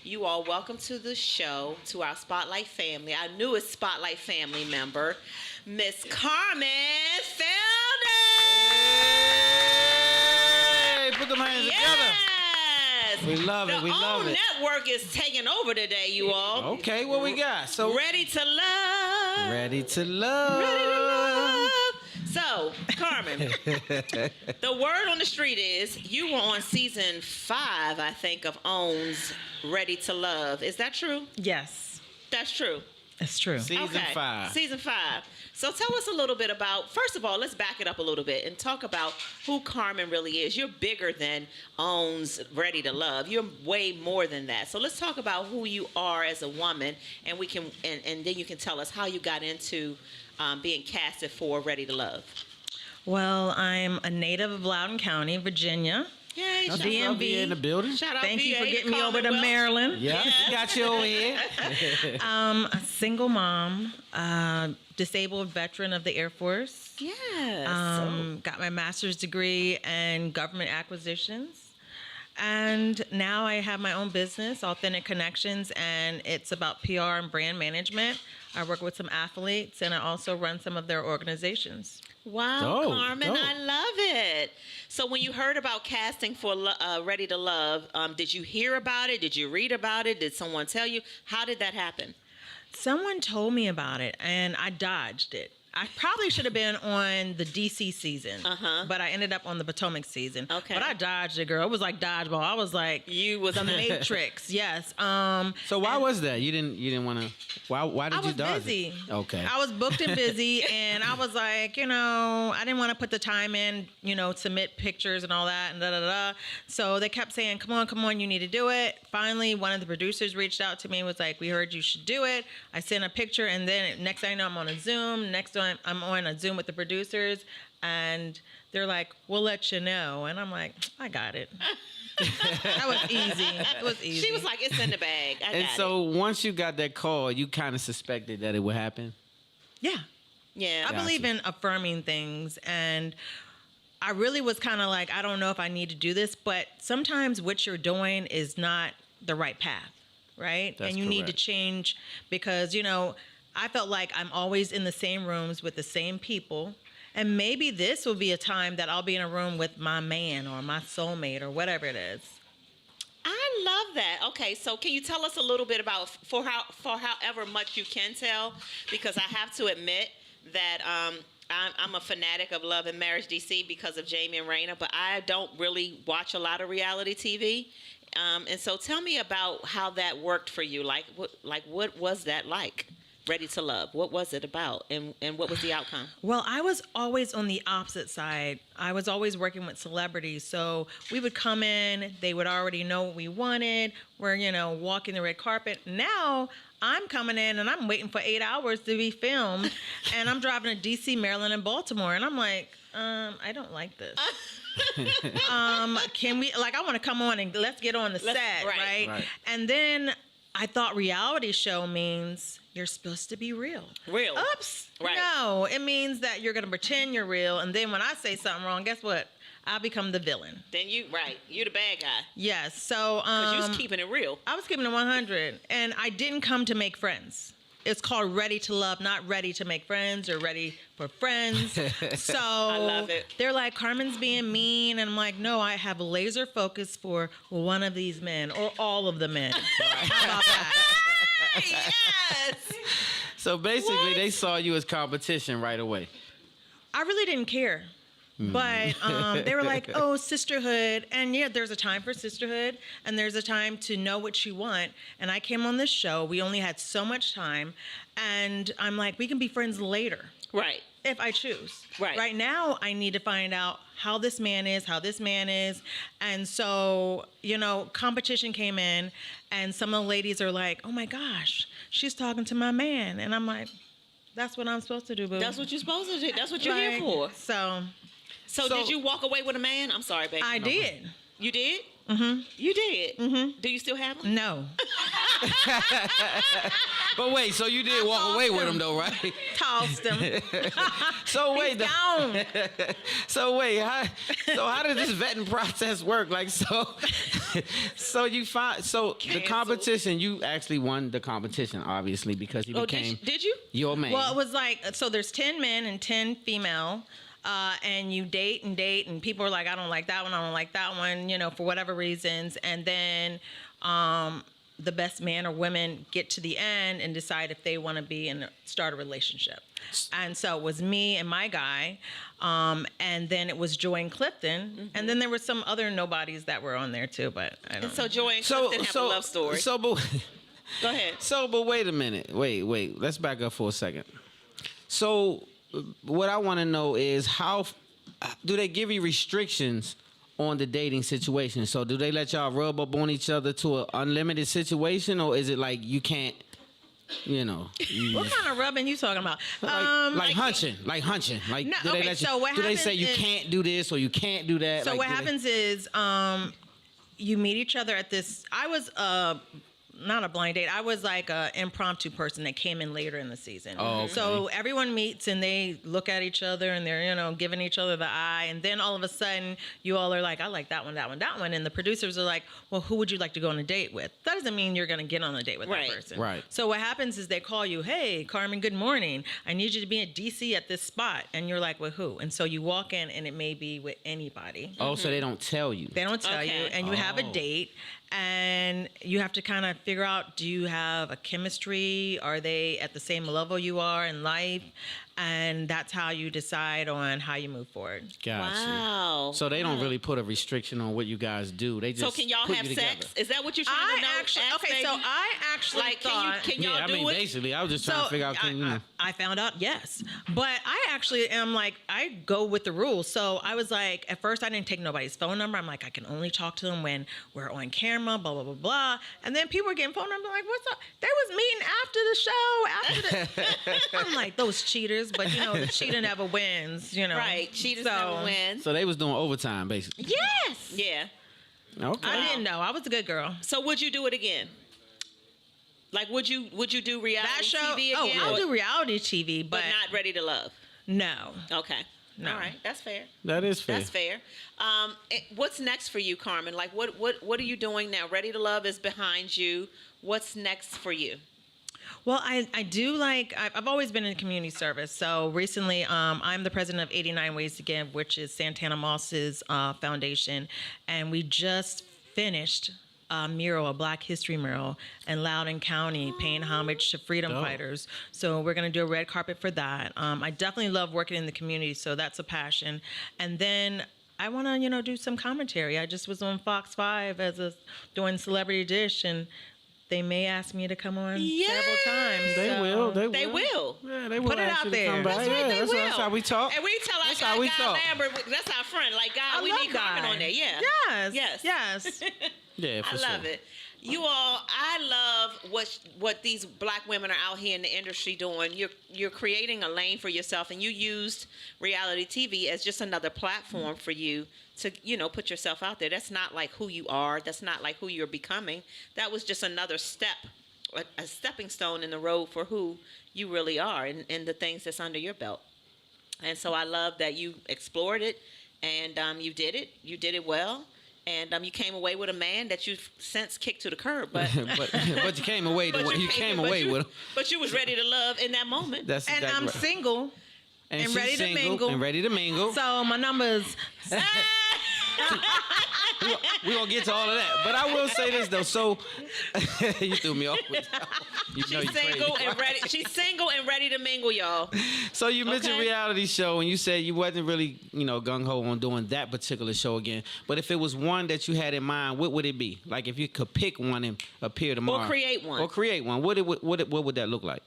You all welcome to the show, to our Spotlight family, our newest Spotlight family member, Miss Carmen Felder. Hey, put them hands together. We love it. We love it. The network is taking over today, you all. Okay, what we got? So ready to love. Ready to love. Ready to love. So, Carmen, the word on the street is you were on season 5, I think, of OWN's Ready to Love. Is that true? Yes. That's true. It's true. Season 5. Season 5. So tell us a little bit about, first of all, let's back it up a little bit and talk about who Carmen really is. You're bigger than OWN's Ready to Love. You're way more than that. So let's talk about who you are as a woman, and we can, and then you can tell us how you got into being casted for Ready to Love. Well, I'm a native of Loudoun County, Virginia. Yay, DMV in the building. Shout out Thank VA you for getting me Carmen over to Will. Maryland. Yeah, we got you over here. A single mom, disabled veteran of the Air Force. Yes. Got my master's degree in government acquisitions. And now I have my own business, Authentic Connections, and it's about PR and brand management. I work with some athletes, and I also run some of their organizations. Wow, Carmen, I love it. So when you heard about casting for Ready to Love, did you hear about it? Did you read about it? Did someone tell you? How did that happen? Someone told me about it, and I dodged it. I probably should have been on the DC season, but I ended up on the Potomac season. Okay. But I dodged it, girl. It was like dodgeball. I was like, you was the Matrix. Yes. So why was that? You didn't want to. Why did you dodge? I was busy. Okay. I was booked and busy, and I was like, I didn't want to put the time in, submit pictures and all that, and da da da. So they kept saying, "Come on, you need to do it." Finally, one of the producers reached out to me and was like, "We heard you should do it." I sent a picture, and then next thing I know, I'm on a Zoom. Next time I'm on a Zoom with the producers, and they're like, "We'll let you know." And I'm like, "I got it." That was easy. It was easy. She was like, "It's in the bag." And so once you got that call, you kind of suspected that it would happen? Yeah. Yeah. I believe in affirming things, and I really was kind of like, I don't know if I need to do this, but sometimes what you're doing is not the right path, right? That's and you need to correct. change because, I felt like I'm always in the same rooms with the same people. And maybe this will be a time that I'll be in a room with my man or my soulmate or whatever it is. I love that. Okay, so can you tell us a little bit about, for however much you can tell, because I have to admit that I'm a fanatic of Love and Marriage DC because of Jamie and Raina, but I don't really watch a lot of reality TV. And so tell me about how that worked for you. What was that like? Ready to Love. What was it about, and what was the outcome? Well, I was always on the opposite side. I was always working with celebrities. So we would come in, they would already know what we wanted. We're, walking the red carpet. Now I'm coming in and I'm waiting for 8 hours to be filmed. And I'm driving to DC, Maryland, and Baltimore. And I'm like, I don't like this. Can we, I want to come on and let's get on the set, right? And then I thought reality show means you're supposed to be real. Real. Oops. Right. No, it means that you're going to pretend you're real. And then when I say something wrong, guess what? I become the villain. Then you the bad guy. Yes. So, because you was keeping it real. I was keeping it 100. And I didn't come to make friends. It's called Ready to Love, not Ready to Make Friends or Ready for Friends. So I love it. They're like, Carmen's being mean. And I'm like, no, I have a laser focus for one of these men or all of the men. How about that? Yes. So basically, they saw you as competition right away. I really didn't care. But they were like, oh, sisterhood. And yeah, there's a time for sisterhood and there's a time to know what you want. And I came on this show. We only had so much time. And I'm like, we can be friends later. Right. If I choose. Right. Right now, I need to find out how this man is. And so, competition came in and some of the ladies are like, oh my gosh, she's talking to my man. And I'm like, that's what I'm supposed to do, boo. That's what you're supposed to do. That's what you're here for. So did you walk away with a man? I'm sorry, baby. I did. You did? Mm-hmm. You did? Mm-hmm. Do you still have him? No. But wait, so you did walk away with him though, right? Tossed him. So wait, He's gone. how did this vetting process work? Like, so So you find the Canceled. competition. You actually won the competition, obviously, because you Oh, became did you? your man. Well, it was like, so there's 10 men and 10 female. And you date, and people are like, I don't like that one, I don't like that one, for whatever reasons. And then the best man or women get to the end and decide if they want to be and start a relationship. And so it was me and my guy, and then it was Joy and Clifton, and then there were some other nobodies that were on there too. But I don't And so know. Joy and Clifton have a love story. But Go ahead. but wait a minute. Wait. Let's back up for a second. So what I want to know is how do they give you restrictions on the dating situation? So do they let y'all rub up on each other to an unlimited situation, or is it like you can't, What kind of rubbing you talking about? like hunching? Like, No, do they okay, let you? so what Do they say happens you is- can't do this or you can't do that? So Like, what do they- happens is you meet each other at this. I was not a blind date. I was like an impromptu person that came in later in the season. Oh, okay. So everyone meets and they look at each other and they're, giving each other the eye. And then all of a sudden you all are like, I like that one, that one, that one. And the producers are like, well, who would you like to go on a date with? That doesn't mean you're going to get on a date with Right. that person. Right. So what happens is they call you, hey, Carmen, good morning. I need you to be in DC at this spot. And you're like, with who? And so you walk in and it may be with anybody. Oh, so they don't tell you. They don't tell you, Okay. and you have a Oh. date, and you have to kind of figure out: do you have a chemistry? Are they at the same level you are in life? And that's how you decide on how you move forward. Gotcha. Wow. So they don't really put a restriction on what you guys do. They just So can y'all put have you sex? together. Is that what you're trying to know? Ask, baby? I actually like, thought. can y'all Yeah, I do mean, it? basically, I was just trying to figure out. I found out yes, but I actually am like I go with the rules. So I was like, at first I didn't take nobody's phone number. I'm like, I can only talk to them when we're on camera, blah blah blah blah. And then people were getting phone numbers. I'm like, what's up? They was meeting after the show. I'm like, those cheaters, but the cheater never wins. Right. Cheaters never win. So they was doing overtime, basically. Yes. Yeah. Okay. I didn't know. I was a good girl. So would you do it again? Like, would you do reality That show. TV again? Oh, I'll or- do reality TV, but but not Ready to Love. no. Okay. No. All right. That's fair. That is fair. That's fair. What's next for you, Carmen? Like, what are you doing now? Ready to Love is behind you. What's next for you? Well, I do like, I've always been in community service. So recently, I'm the president of 89 Ways to Give, which is Santana Moss's foundation. And we just finished a mural, a Black History mural in Loudoun County, paying homage to freedom fighters. So we're going to do a red carpet for that. I definitely love working in the community, so that's a passion. And then I want to, do some commentary. I just was on Fox 5 doing Celebrity Dish, and they may ask me to come on several times. They so- will. They will. Yeah, they will. Put it ask out you to there. come back. That's Right, Yeah, they that's, will. that's how we talk. And we tell our That's guy, how we Guy talk. Lambert, that's our friend. Like, God, I we love need Carmen Guy. on there. Yeah. Yes. Yeah, for I sure. love it. You all, I love what these Black women are out here in the industry doing. You're creating a lane for yourself, and you used reality TV as just another platform for you to, put yourself out there. That's not like who you are. That's not like who you're becoming. That was just another step, a stepping stone in the road for who you really are and the things that's under your belt. And so I love that you explored it, and you did it. You did it well. And you came away with a man that you've since kicked to the curb, but but you came away. You came away with him. But you was ready to love in that moment. That's And exactly I'm right. single, and she's ready to single mingle. And ready to mingle. so my number's. We're gonna get to all of that. But I will say this though. So you threw me off with She's single and ready. She's single and ready to mingle, y'all. So you mentioned Okay. reality show, and you said you wasn't really, gung ho on doing that particular show again. But if it was one that you had in mind, what would it be? Like if you could pick one and appear tomorrow, Or create one. What would that look like?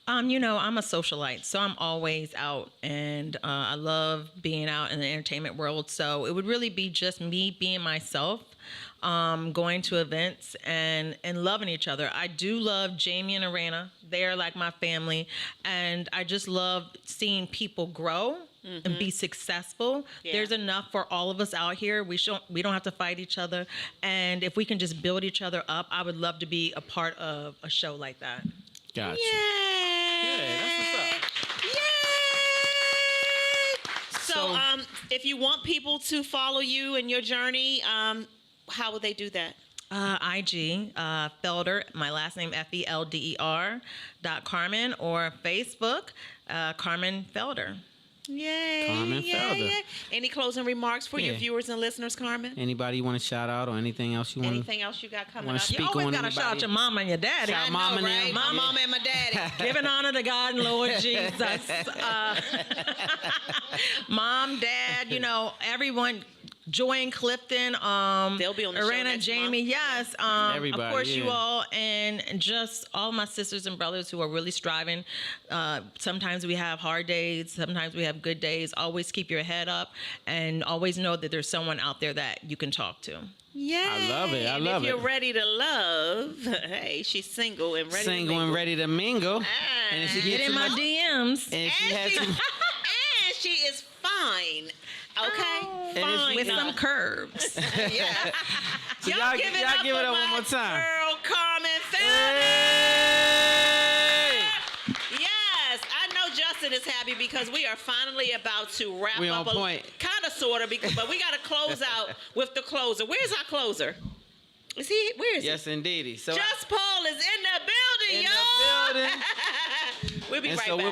I'm a socialite, so I'm always out, and I love being out in the entertainment world. So it would really be just me being myself, going to events and loving each other. I do love Jamie and Arena; they are like my family, and I just love seeing people grow and be successful. Yeah. There's enough for all of us out here. We don't have to fight each other, and if we can just build each other up, I would love to be a part of a show like that. Gotcha. Yay! Yeah, that's what's up. Yay! So, if you want people to follow you in your journey, how would they do that? IG, Felder, my last name Felder.Carmen, or Facebook, Carmen Felder. Yay. Carmen Felder. Any closing remarks for your Yeah. viewers and listeners, Carmen? Anybody you want to shout out or anything else you want? Anything else you got coming wanna up? speak You always on gotta shout out anybody? your mama and your daddy. Shout I know, mama and right? them. My Yeah. mama and my daddy. Giving honor to God and Lord Jesus. Mom, Dad, you know, everyone. Joy and Clifton, They'll be on the show Arena, next Jamie, month. yes, Everybody, of course you yeah. all, and just all my sisters and brothers who are really striving. Sometimes we have hard days, sometimes we have good days. Always keep your head up, and always know that there's someone out there that you can talk to. Yeah, I love it. I love if you're it. ready to love, hey, she's single and ready. Single to and mingle. ready to mingle. Ah. And if she Get gets in too my much, DMs. and if she And has she, too, and she is fine. Okay, it's fine With some curves. Yeah. So y'all give it up for one my more time. Girl, Carmen Felder. Hey! Yes, I know Justin is happy because we are finally about to wrap We up. on point. Kind of, sort of, but we got to close out with the closer. Where's our closer? Is he? Where is Yes, indeedy. So he? Just Paul is in the building, in y'all. the building. We'll be And right so back.